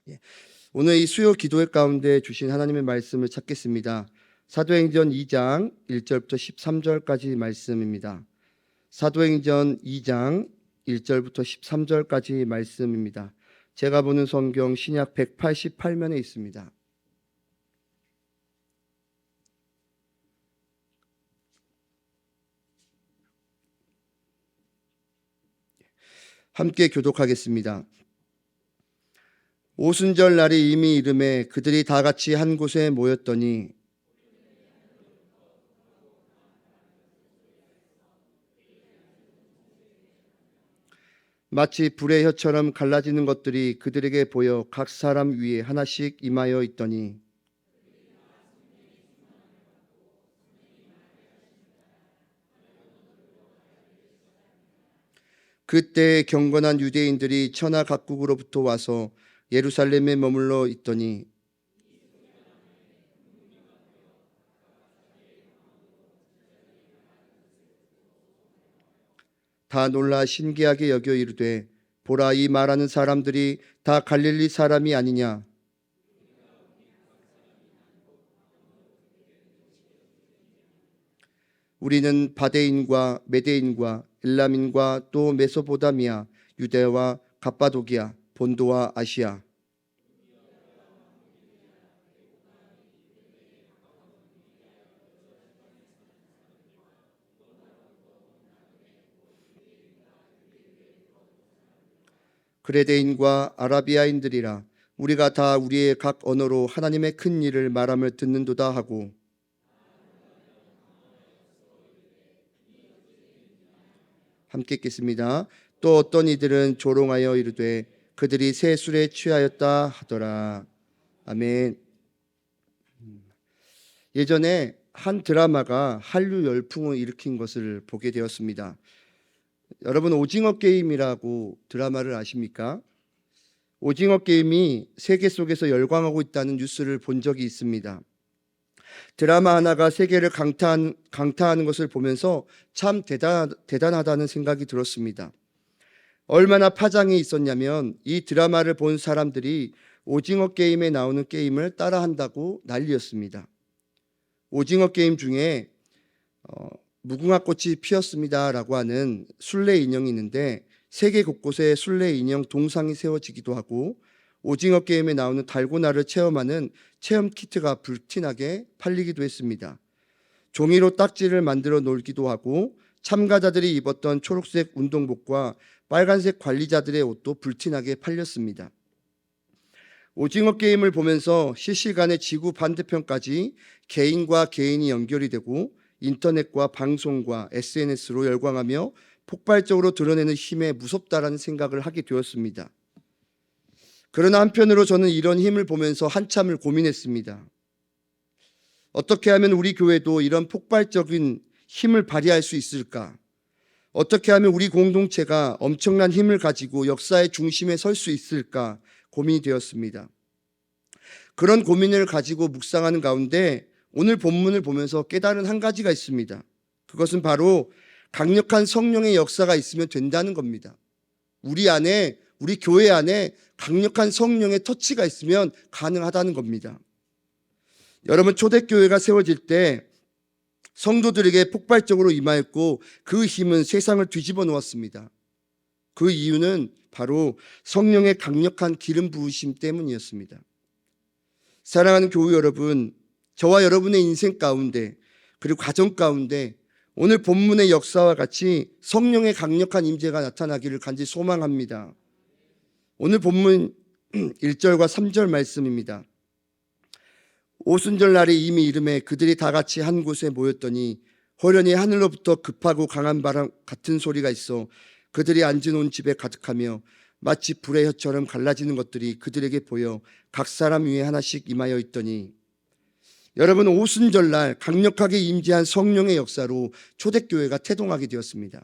예. 오늘 이 수요 기도회 가운데 주신 하나님의 말씀을 찾겠습니다. 사도행전 2장 1절부터 13절까지 말씀입니다. 사도행전 2장 1절부터 13절까지 말씀입니다. 제가 보는 성경 신약 188면에 있습니다. 함께 교독하겠습니다. 오순절 날이 이미 이름에 그들이 다 같이 한 곳에 모였더니 마치 불의 혀처럼 갈라지는 것들이 그들에게 보여 각 사람 위에 하나씩 임하여 있더니 그때 경건한 유대인들이 천하 각국으로부터 와서 예루살렘에 머물러 있더니 다 놀라 신기하게 여겨 이르되 보라, 이 말하는 사람들이 다 갈릴리 사람이 아니냐. 우리는 바데인과 메데인과 엘람인과 또 메소포다미아, 유대와 갑바도기아, 본도와 아시아, 그레데인과 아라비아인들이라. 우리가 다 우리의 각 언어로 하나님의 큰 일을 말함을 듣는도다 하고 함께 읽겠습니다. 또 어떤 이들은 조롱하여 이르되 그들이 새 술에 취하였다 하더라. 아멘. 예전에 한 드라마가 한류 열풍을 일으킨 것을 보게 되었습니다. 여러분, 오징어 게임이라고 드라마를 아십니까? 오징어 게임이 세계 속에서 열광하고 있다는 뉴스를 본 적이 있습니다. 드라마 하나가 세계를 강타하는 것을 보면서 참 대단하다는 생각이 들었습니다. 얼마나 파장이 있었냐면 이 드라마를 본 사람들이 오징어 게임에 나오는 게임을 따라한다고 난리였습니다. 오징어 게임 중에 무궁화 꽃이 피었습니다라고 하는 순례 인형이 있는데 세계 곳곳에 순례 인형 동상이 세워지기도 하고 오징어 게임에 나오는 달고나를 체험하는 체험 키트가 불티나게 팔리기도 했습니다. 종이로 딱지를 만들어 놀기도 하고 참가자들이 입었던 초록색 운동복과 빨간색 관리자들의 옷도 불티나게 팔렸습니다. 오징어 게임을 보면서 실시간에 지구 반대편까지 개인과 개인이 연결이 되고 인터넷과 방송과 SNS로 열광하며 폭발적으로 드러내는 힘에 무섭다라는 생각을 하게 되었습니다. 그러나 한편으로 저는 이런 힘을 보면서 한참을 고민했습니다. 어떻게 하면 우리 교회도 이런 폭발적인 힘을 발휘할 수 있을까? 어떻게 하면 우리 공동체가 엄청난 힘을 가지고 역사의 중심에 설 수 있을까 고민이 되었습니다. 그런 고민을 가지고 묵상하는 가운데 오늘 본문을 보면서 깨달은 한 가지가 있습니다. 그것은 바로 강력한 성령의 역사가 있으면 된다는 겁니다. 우리 교회 안에 강력한 성령의 터치가 있으면 가능하다는 겁니다. 여러분, 초대교회가 세워질 때 성도들에게 폭발적으로 임하였고 그 힘은 세상을 뒤집어 놓았습니다. 그 이유는 바로 성령의 강력한 기름 부으심 때문이었습니다. 사랑하는 교우 여러분, 저와 여러분의 인생 가운데 그리고 가정 가운데 오늘 본문의 역사와 같이 성령의 강력한 임재가 나타나기를 간절히 소망합니다. 오늘 본문 1절과 3절 말씀입니다. 오순절 날이 이미 이름에 그들이 다 같이 한 곳에 모였더니 호련히 하늘로부터 급하고 강한 바람 같은 소리가 있어 그들이 앉은 온 집에 가득하며 마치 불의 혀처럼 갈라지는 것들이 그들에게 보여 각 사람 위에 하나씩 임하여 있더니, 여러분, 오순절날 강력하게 임재한 성령의 역사로 초대교회가 태동하게 되었습니다.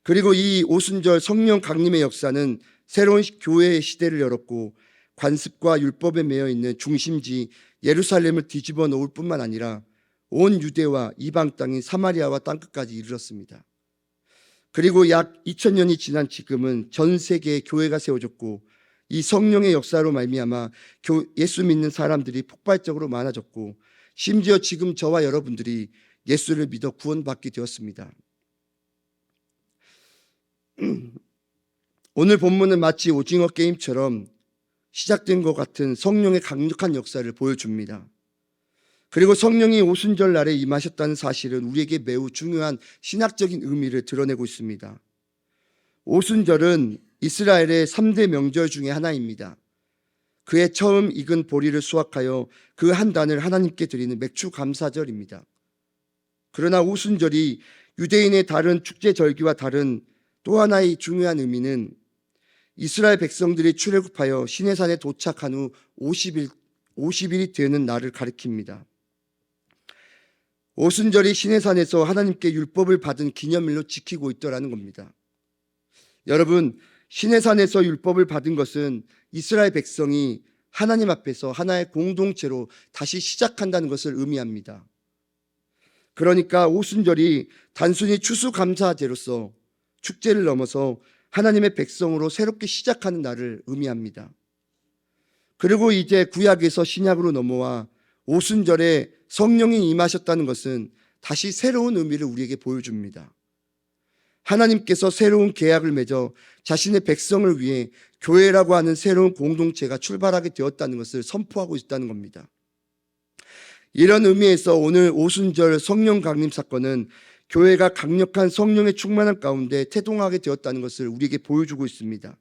그리고 이 오순절 성령 강림의 역사는 새로운 교회의 시대를 열었고 관습과 율법에 매여 있는 중심지 예루살렘을 뒤집어 놓을 뿐만 아니라 온 유대와 이방 땅인 사마리아와 땅끝까지 이르렀습니다. 그리고 약 2000년이 지난 지금은 전 세계에 교회가 세워졌고 이 성령의 역사로 말미암아 예수 믿는 사람들이 폭발적으로 많아졌고, 심지어 지금 저와 여러분들이 예수를 믿어 구원받게 되었습니다. 오늘 본문은 마치 오징어 게임처럼 시작된 것 같은 성령의 강력한 역사를 보여줍니다. 그리고 성령이 오순절 날에 임하셨다는 사실은 우리에게 매우 중요한 신학적인 의미를 드러내고 있습니다. 오순절은 이스라엘의 3대 명절 중에 하나입니다. 그해 처음 익은 보리를 수확하여 그 한 단을 하나님께 드리는 맥주 감사절입니다. 그러나 오순절이 유대인의 다른 축제 절기와 다른 또 하나의 중요한 의미는 이스라엘 백성들이 출애굽하여 시내산에 도착한 후 50일이 되는 날을 가리킵니다. 오순절이 시내산에서 하나님께 율법을 받은 기념일로 지키고 있더라는 겁니다. 여러분, 시내산에서 율법을 받은 것은 이스라엘 백성이 하나님 앞에서 하나의 공동체로 다시 시작한다는 것을 의미합니다. 그러니까 오순절이 단순히 추수감사제로서 축제를 넘어서 하나님의 백성으로 새롭게 시작하는 날을 의미합니다. 그리고 이제 구약에서 신약으로 넘어와 오순절에 성령이 임하셨다는 것은 다시 새로운 의미를 우리에게 보여줍니다. 하나님께서 새로운 계약을 맺어 자신의 백성을 위해 교회라고 하는 새로운 공동체가 출발하게 되었다는 것을 선포하고 있다는 겁니다. 이런 의미에서 오늘 오순절 성령 강림 사건은 교회가 강력한 성령의 충만함 가운데 태동하게 되었다는 것을 우리에게 보여주고 있습니다.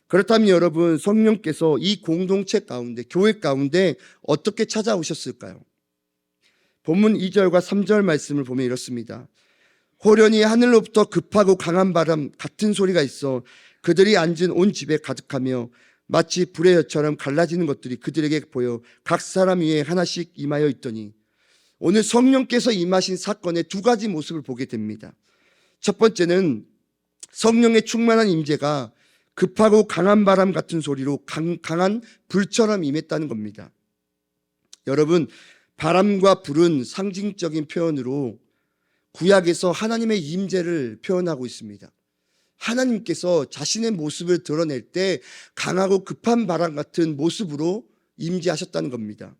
그렇다면 여러분, 성령께서 이 공동체 가운데, 교회 가운데 어떻게 찾아오셨을까요? 본문 2절과 3절 말씀을 보면 이렇습니다. 호련히 하늘로부터 급하고 강한 바람 같은 소리가 있어 그들이 앉은 온 집에 가득하며 마치 불의 엿처럼 갈라지는 것들이 그들에게 보여 각 사람 위에 하나씩 임하여 있더니, 오늘 성령께서 임하신 사건의 두 가지 모습을 보게 됩니다. 첫 번째는 성령의 충만한 임재가 급하고 강한 바람 같은 소리로 강한 불처럼 임했다는 겁니다. 여러분, 바람과 불은 상징적인 표현으로 구약에서 하나님의 임재를 표현하고 있습니다. 하나님께서 자신의 모습을 드러낼 때 강하고 급한 바람 같은 모습으로 임재하셨다는 겁니다.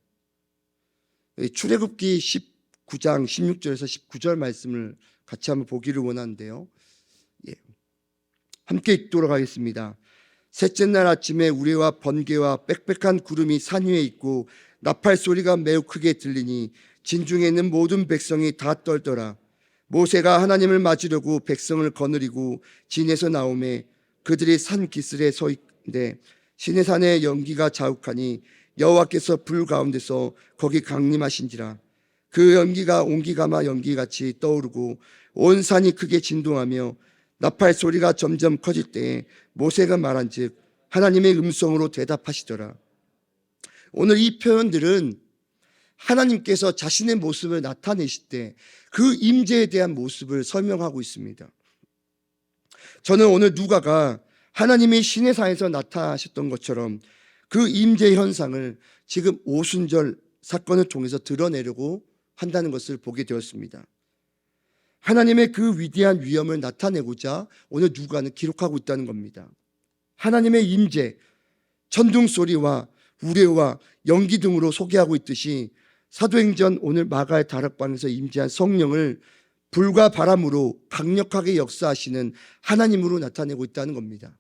출애굽기 19장 16절에서 19절 말씀을 같이 한번 보기를 원하는데요. 함께 읽도록 하겠습니다. 셋째 날 아침에 우레와 번개와 빽빽한 구름이 산 위에 있고 나팔 소리가 매우 크게 들리니 진중에 있는 모든 백성이 다 떨더라. 모세가 하나님을 맞으려고 백성을 거느리고 진에서 나오매 그들이 산 기슭에 서 있는데 시내산의 연기가 자욱하니 여호와께서 불 가운데서 거기 강림하신지라. 그 연기가 온기가마 연기같이 떠오르고 온 산이 크게 진동하며 나팔 소리가 점점 커질 때에 모세가 말한즉 하나님의 음성으로 대답하시더라. 오늘 이 표현들은 하나님께서 자신의 모습을 나타내실 때 그 임재에 대한 모습을 설명하고 있습니다. 저는 오늘 누가가 하나님이 시내산에서 나타나셨던 것처럼 그 임재 현상을 지금 오순절 사건을 통해서 드러내려고 한다는 것을 보게 되었습니다. 하나님의 그 위대한 위엄을 나타내고자 오늘 누가는 기록하고 있다는 겁니다. 하나님의 임재, 천둥 소리와 우레와 연기 등으로 소개하고 있듯이 사도행전 오늘 마가의 다락방에서 임재한 성령을 불과 바람으로 강력하게 역사하시는 하나님으로 나타내고 있다는 겁니다.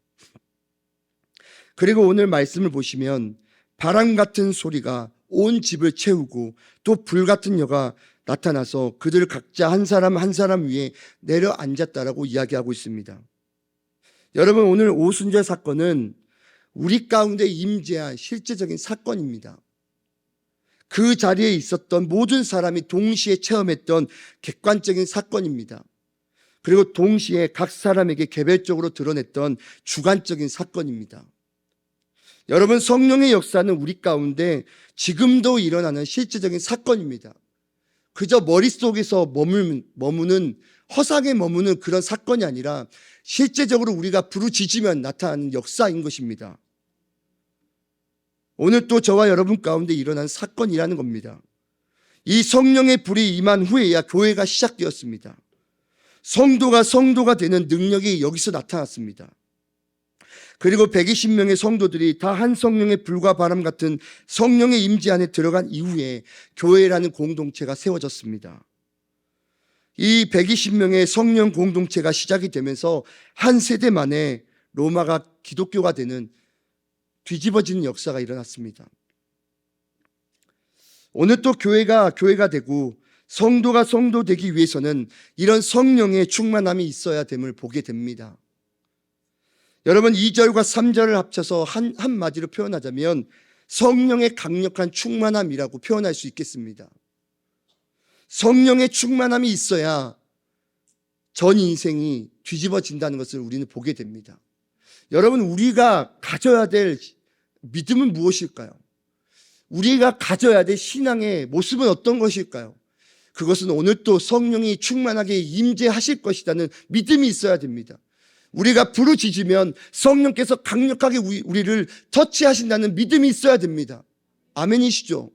그리고 오늘 말씀을 보시면 바람 같은 소리가 온 집을 채우고 또 불 같은 여가 나타나서 그들 각자 한 사람 한 사람 위에 내려앉았다라고 이야기하고 있습니다. 여러분, 오늘 오순절 사건은 우리 가운데 임재한 실제적인 사건입니다. 그 자리에 있었던 모든 사람이 동시에 체험했던 객관적인 사건입니다. 그리고 동시에 각 사람에게 개별적으로 드러냈던 주관적인 사건입니다. 여러분, 성령의 역사는 우리 가운데 지금도 일어나는 실제적인 사건입니다. 그저 머릿속에서 머무는 허상에 머무는 그런 사건이 아니라 실제적으로 우리가 부르짖으면 나타나는 역사인 것입니다. 오늘 또 저와 여러분 가운데 일어난 사건이라는 겁니다. 이 성령의 불이 임한 후에야 교회가 시작되었습니다. 성도가 되는 능력이 여기서 나타났습니다. 그리고 120명의 성도들이 다 한 성령의 불과 바람 같은 성령의 임재 안에 들어간 이후에 교회라는 공동체가 세워졌습니다. 이 120명의 성령 공동체가 시작이 되면서 한 세대 만에 로마가 기독교가 되는 뒤집어지는 역사가 일어났습니다. 오늘 또 교회가 되고 성도가 성도 되기 위해서는 이런 성령의 충만함이 있어야 됨을 보게 됩니다. 여러분, 2절과 3절을 합쳐서 한마디로 표현하자면 성령의 강력한 충만함이라고 표현할 수 있겠습니다. 성령의 충만함이 있어야 전 인생이 뒤집어진다는 것을 우리는 보게 됩니다. 여러분, 우리가 가져야 될 믿음은 무엇일까요? 우리가 가져야 될 신앙의 모습은 어떤 것일까요? 그것은 오늘 또 성령이 충만하게 임재하실 것이라는 믿음이 있어야 됩니다. 우리가 부르짖으면 성령께서 강력하게 우리를 터치하신다는 믿음이 있어야 됩니다. 아멘이시죠?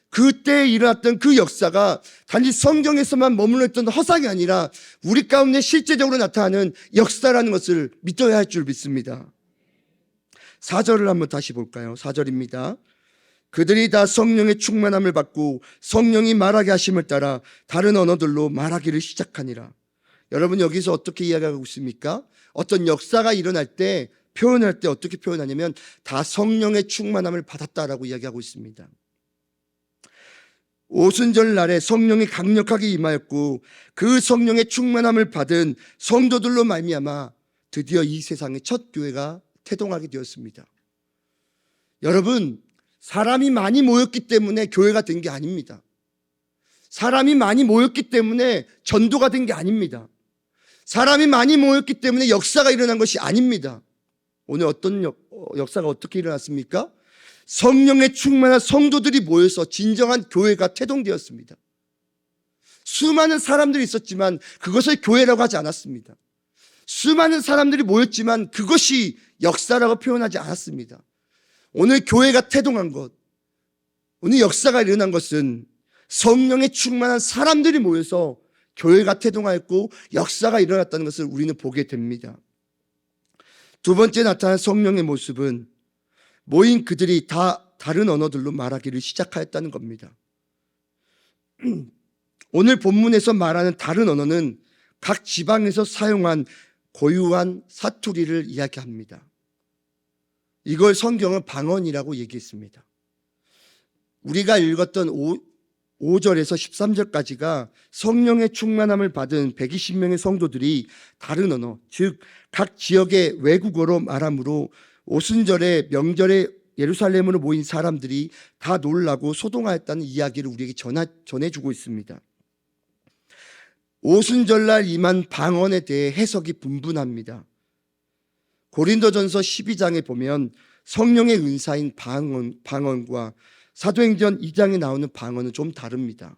그때 일어났던 그 역사가 단지 성경에서만 머물러 있던 허상이 아니라 우리 가운데 실제적으로 나타나는 역사라는 것을 믿어야 할 줄 믿습니다. 4절을 한번 다시 볼까요? 4절입니다. 그들이 다 성령의 충만함을 받고 성령이 말하게 하심을 따라 다른 언어들로 말하기를 시작하니라. 여러분, 여기서 어떻게 이야기하고 있습니까? 어떤 역사가 일어날 때, 표현할 때 어떻게 표현하냐면 다 성령의 충만함을 받았다라고 이야기하고 있습니다. 오순절 날에 성령이 강력하게 임하였고 그 성령의 충만함을 받은 성도들로 말미암아 드디어 이 세상의 첫 교회가 태동하게 되었습니다. 여러분, 사람이 많이 모였기 때문에 교회가 된 게 아닙니다. 사람이 많이 모였기 때문에 전도가 된 게 아닙니다. 사람이 많이 모였기 때문에 역사가 일어난 것이 아닙니다. 오늘 어떤 역사가 어떻게 일어났습니까? 성령의 충만한 성도들이 모여서 진정한 교회가 태동되었습니다. 수많은 사람들이 있었지만 그것을 교회라고 하지 않았습니다. 수많은 사람들이 모였지만 그것이 역사라고 표현하지 않았습니다. 오늘 교회가 태동한 것, 오늘 역사가 일어난 것은 성령의 충만한 사람들이 모여서 교회가 태동하였고 역사가 일어났다는 것을 우리는 보게 됩니다. 두 번째 나타난 성령의 모습은 모인 그들이 다 다른 언어들로 말하기를 시작하였다는 겁니다. 오늘 본문에서 말하는 다른 언어는 각 지방에서 사용한 고유한 사투리를 이야기합니다. 이걸 성경은 방언이라고 얘기했습니다. 우리가 읽었던 5절에서 13절까지가 성령의 충만함을 받은 120명의 성도들이 다른 언어, 즉 각 지역의 외국어로 말하므로 오순절에 명절에 예루살렘으로 모인 사람들이 다 놀라고 소동하였다는 이야기를 우리에게 전해주고 있습니다. 오순절날 임한 방언에 대해 해석이 분분합니다. 고린도전서 12장에 보면 성령의 은사인 방언과 사도행전 2장에 나오는 방언은 좀 다릅니다.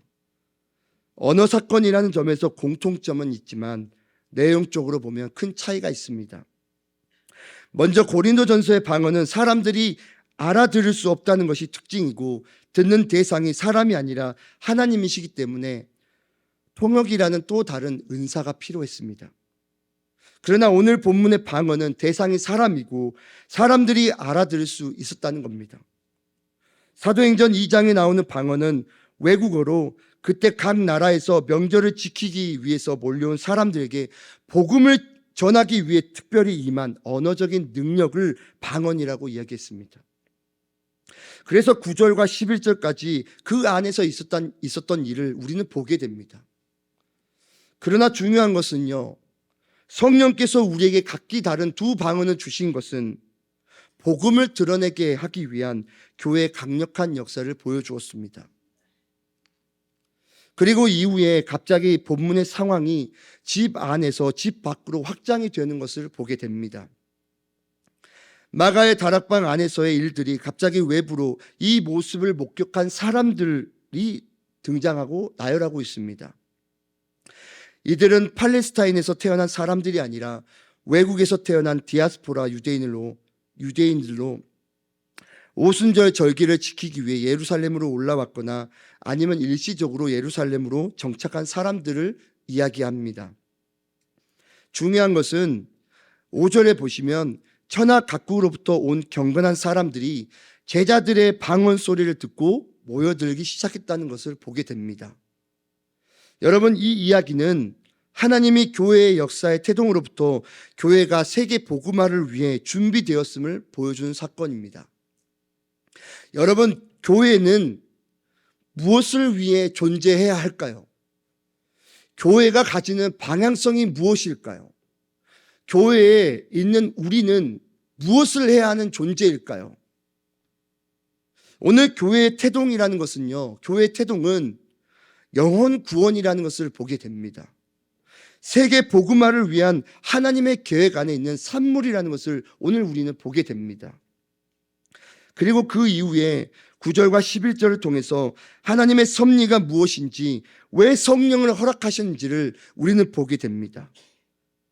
언어 사건이라는 점에서 공통점은 있지만 내용적으로 보면 큰 차이가 있습니다. 먼저 고린도전서의 방언은 사람들이 알아들을 수 없다는 것이 특징이고 듣는 대상이 사람이 아니라 하나님이시기 때문에 통역이라는 또 다른 은사가 필요했습니다. 그러나 오늘 본문의 방언은 대상이 사람이고 사람들이 알아들을 수 있었다는 겁니다. 사도행전 2장에 나오는 방언은 외국어로 그때 각 나라에서 명절을 지키기 위해서 몰려온 사람들에게 복음을 전하기 위해 특별히 임한 언어적인 능력을 방언이라고 이야기했습니다. 그래서 9절과 11절까지 그 안에서 있었던 일을 우리는 보게 됩니다. 그러나 중요한 것은요, 성령께서 우리에게 각기 다른 두 방언을 주신 것은 복음을 드러내게 하기 위한 교회의 강력한 역사를 보여주었습니다. 그리고 이후에 갑자기 본문의 상황이 집 안에서 집 밖으로 확장이 되는 것을 보게 됩니다. 마가의 다락방 안에서의 일들이 갑자기 외부로 이 모습을 목격한 사람들이 등장하고 나열하고 있습니다. 이들은 팔레스타인에서 태어난 사람들이 아니라 외국에서 태어난 디아스포라 유대인들로 오순절 절기를 지키기 위해 예루살렘으로 올라왔거나 아니면 일시적으로 예루살렘으로 정착한 사람들을 이야기합니다. 중요한 것은 5절에 보시면 천하 각국으로부터 온 경건한 사람들이 제자들의 방언 소리를 듣고 모여들기 시작했다는 것을 보게 됩니다. 여러분, 이 이야기는 하나님이 교회의 역사의 태동으로부터 교회가 세계 복음화를 위해 준비되었음을 보여주는 사건입니다. 여러분, 교회는 무엇을 위해 존재해야 할까요? 교회가 가지는 방향성이 무엇일까요? 교회에 있는 우리는 무엇을 해야 하는 존재일까요? 오늘 교회의 태동이라는 것은요, 교회의 태동은 영혼 구원이라는 것을 보게 됩니다. 세계 복음화를 위한 하나님의 계획 안에 있는 산물이라는 것을 오늘 우리는 보게 됩니다. 그리고 그 이후에 9절과 11절을 통해서 하나님의 섭리가 무엇인지, 왜 성령을 허락하셨는지를 우리는 보게 됩니다.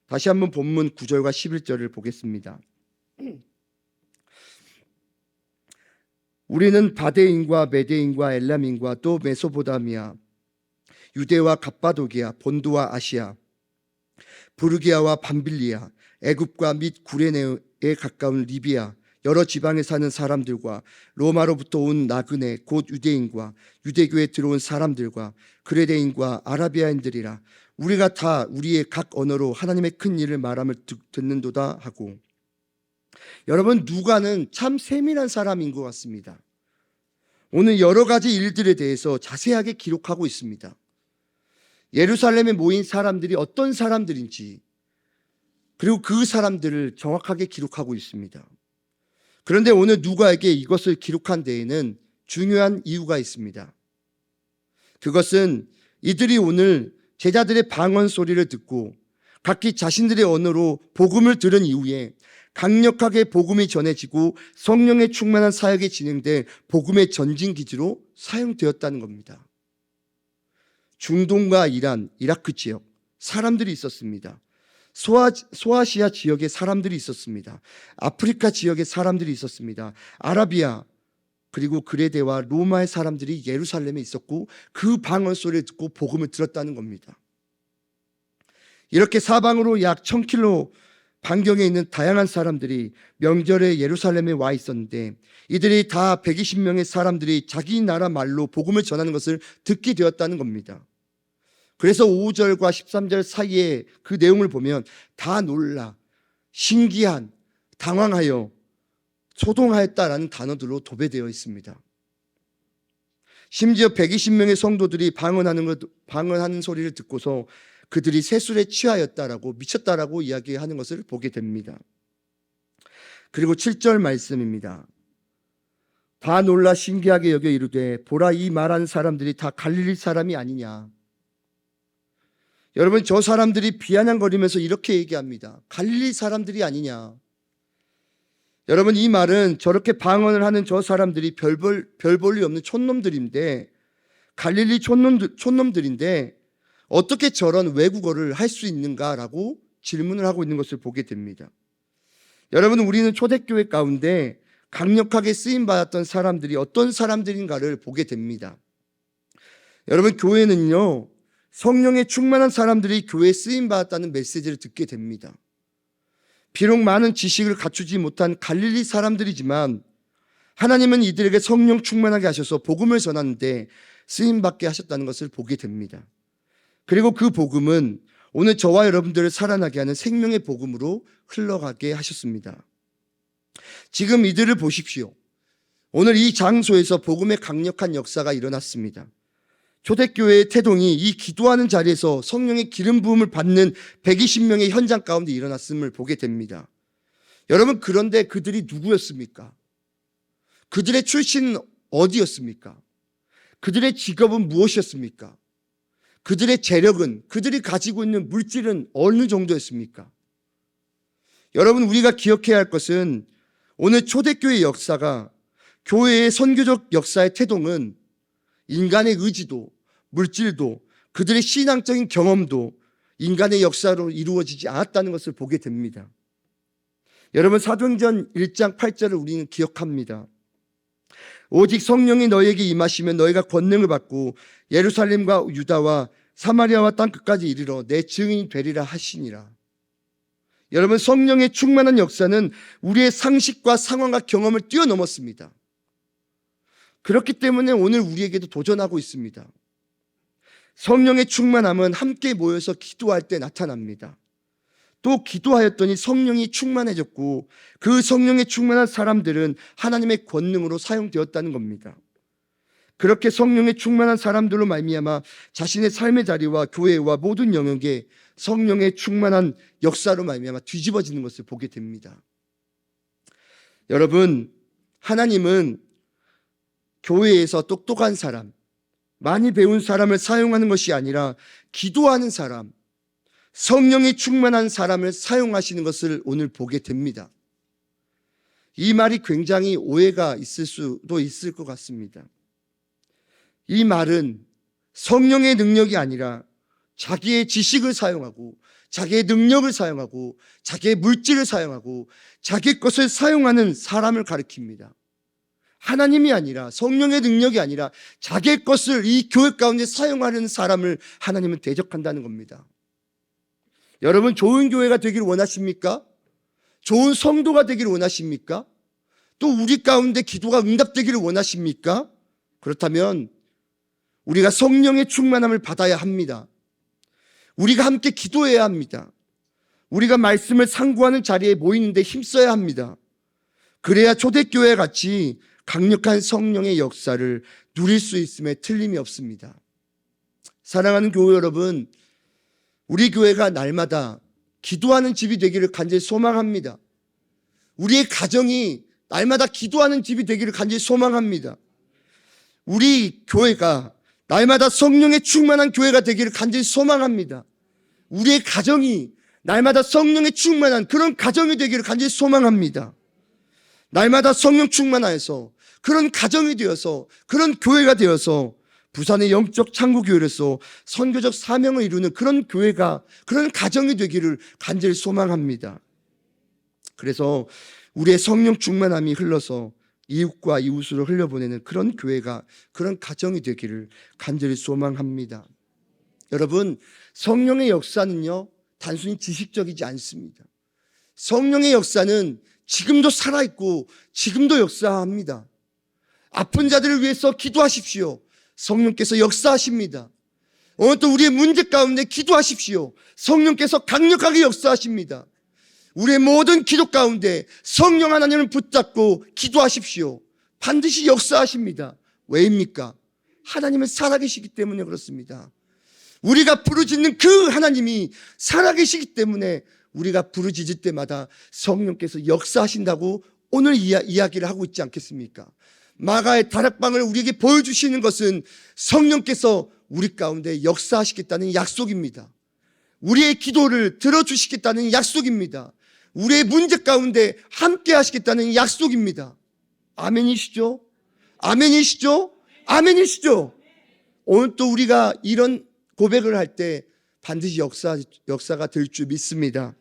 다시 한번 본문 9절과 11절을 보겠습니다. 우리는 바데인과 메데인과 엘람인과 또 메소포타미아, 유대와 갑바도기아, 본두와 아시아, 부르기아와 밤빌리아, 애굽과 및 구레네에 가까운 리비아, 여러 지방에 사는 사람들과 로마로부터 온 나그네 곧 유대인과 유대교에 들어온 사람들과 그레데인과 아라비아인들이라 우리가 다 우리의 각 언어로 하나님의 큰 일을 말함을 듣는도다 하고. 여러분, 누가는 참 세밀한 사람인 것 같습니다. 오늘 여러 가지 일들에 대해서 자세하게 기록하고 있습니다. 예루살렘에 모인 사람들이 어떤 사람들인지, 그리고 그 사람들을 정확하게 기록하고 있습니다. 그런데 오늘 누가에게 이것을 기록한 데에는 중요한 이유가 있습니다. 그것은 이들이 오늘 제자들의 방언 소리를 듣고 각기 자신들의 언어로 복음을 들은 이후에 강력하게 복음이 전해지고 성령의 충만한 사역이 진행돼 복음의 전진기지로 사용되었다는 겁니다. 중동과 이란, 이라크 지역 사람들이 있었습니다. 소아시아 지역에 사람들이 있었습니다. 아프리카 지역에 사람들이 있었습니다. 아라비아, 그리고 그레데와 로마의 사람들이 예루살렘에 있었고 그 방언 소리를 듣고 복음을 들었다는 겁니다. 이렇게 사방으로 약 1000km 반경에 있는 다양한 사람들이 명절에 예루살렘에 와 있었는데, 이들이 다 120명의 사람들이 자기 나라 말로 복음을 전하는 것을 듣게 되었다는 겁니다. 그래서 5절과 13절 사이에 그 내용을 보면 다 놀라, 신기한, 당황하여, 소동하였다라는 단어들로 도배되어 있습니다. 심지어 120명의 성도들이 방언하는 소리를 듣고서 그들이 세술에 취하였다라고, 미쳤다라고 이야기하는 것을 보게 됩니다. 그리고 7절 말씀입니다. 다 놀라 신기하게 여겨 이르되 보라, 이 말하는 사람들이 다 갈릴리 사람이 아니냐. 여러분, 저 사람들이 비아냥거리면서 이렇게 얘기합니다. 갈릴리 사람들이 아니냐. 여러분, 이 말은 저렇게 방언을 하는 저 사람들이 별 볼 일 없는 촌놈들인데, 갈릴리 촌놈들인데 어떻게 저런 외국어를 할 수 있는가라고 질문을 하고 있는 것을 보게 됩니다. 여러분, 우리는 초대교회 가운데 강력하게 쓰임받았던 사람들이 어떤 사람들인가를 보게 됩니다. 여러분, 교회는요, 성령의 충만한 사람들이 교회에 쓰임받았다는 메시지를 듣게 됩니다. 비록 많은 지식을 갖추지 못한 갈릴리 사람들이지만 하나님은 이들에게 성령 충만하게 하셔서 복음을 전하는데 쓰임받게 하셨다는 것을 보게 됩니다. 그리고 그 복음은 오늘 저와 여러분들을 살아나게 하는 생명의 복음으로 흘러가게 하셨습니다. 지금 이들을 보십시오. 오늘 이 장소에서 복음의 강력한 역사가 일어났습니다. 초대교회의 태동이 이 기도하는 자리에서 성령의 기름 부음을 받는 120명의 현장 가운데 일어났음을 보게 됩니다. 여러분, 그런데 그들이 누구였습니까? 그들의 출신은 어디였습니까? 그들의 직업은 무엇이었습니까? 그들의 재력은, 그들이 가지고 있는 물질은 어느 정도였습니까? 여러분, 우리가 기억해야 할 것은 오늘 초대교회의 역사가, 교회의 선교적 역사의 태동은 인간의 의지도, 물질도, 그들의 신앙적인 경험도 인간의 역사로 이루어지지 않았다는 것을 보게 됩니다. 여러분, 사도행전 1장 8절을 우리는 기억합니다. 오직 성령이 너희에게 임하시면 너희가 권능을 받고 예루살렘과 유다와 사마리아와 땅끝까지 이르러 내 증인이 되리라 하시니라. 여러분, 성령의 충만한 역사는 우리의 상식과 상황과 경험을 뛰어넘었습니다. 그렇기 때문에 오늘 우리에게도 도전하고 있습니다. 성령의 충만함은 함께 모여서 기도할 때 나타납니다. 또 기도하였더니 성령이 충만해졌고 그 성령의 충만한 사람들은 하나님의 권능으로 사용되었다는 겁니다. 그렇게 성령의 충만한 사람들로 말미암아 자신의 삶의 자리와 교회와 모든 영역에 성령의 충만한 역사로 말미암아 뒤집어지는 것을 보게 됩니다. 여러분, 하나님은 교회에서 똑똑한 사람, 많이 배운 사람을 사용하는 것이 아니라 기도하는 사람, 성령이 충만한 사람을 사용하시는 것을 오늘 보게 됩니다. 이 말이 굉장히 오해가 있을 수도 있을 것 같습니다. 이 말은 성령의 능력이 아니라 자기의 지식을 사용하고 자기의 능력을 사용하고 자기의 물질을 사용하고 자기 것을 사용하는 사람을 가리킵니다. 하나님이 아니라 성령의 능력이 아니라 자기의 것을 이 교회 가운데 사용하는 사람을 하나님은 대적한다는 겁니다. 여러분, 좋은 교회가 되기를 원하십니까? 좋은 성도가 되기를 원하십니까? 또 우리 가운데 기도가 응답되기를 원하십니까? 그렇다면 우리가 성령의 충만함을 받아야 합니다. 우리가 함께 기도해야 합니다. 우리가 말씀을 상고하는 자리에 모이는데 힘써야 합니다. 그래야 초대교회 같이 강력한 성령의 역사를 누릴 수 있음에 틀림이 없습니다. 사랑하는 교회 여러분, 우리 교회가 날마다 기도하는 집이 되기를 간절히 소망합니다. 우리의 가정이 날마다 기도하는 집이 되기를 간절히 소망합니다. 우리 교회가 날마다 성령의 충만한 교회가 되기를 간절히 소망합니다. 우리의 가정이 날마다 성령의 충만한 그런 가정이 되기를 간절히 소망합니다. 날마다 성령 충만하여서 그런 가정이 되어서 그런 교회가 되어서 부산의 영적 창구교회로서 선교적 사명을 이루는 그런 교회가, 그런 가정이 되기를 간절히 소망합니다. 그래서 우리의 성령 충만함이 흘러서 이웃과 이웃으로 흘려보내는 그런 교회가, 그런 가정이 되기를 간절히 소망합니다. 여러분, 성령의 역사는요, 단순히 지식적이지 않습니다. 성령의 역사는 지금도 살아있고 지금도 역사합니다. 아픈 자들을 위해서 기도하십시오. 성령께서 역사하십니다. 오늘 또 우리의 문제 가운데 기도하십시오. 성령께서 강력하게 역사하십니다. 우리의 모든 기도 가운데 성령 하나님을 붙잡고 기도하십시오. 반드시 역사하십니다. 왜입니까? 하나님은 살아계시기 때문에 그렇습니다. 우리가 부르짖는 그 하나님이 살아계시기 때문에 우리가 부르짖을 때마다 성령께서 역사하신다고 오늘 이야기를 하고 있지 않겠습니까? 마가의 다락방을 우리에게 보여주시는 것은 성령께서 우리 가운데 역사하시겠다는 약속입니다. 우리의 기도를 들어주시겠다는 약속입니다. 우리의 문제 가운데 함께 하시겠다는 약속입니다. 아멘이시죠? 아멘이시죠? 아멘이시죠? 오늘 또 우리가 이런 고백을 할 때 반드시 역사가 될 줄 믿습니다.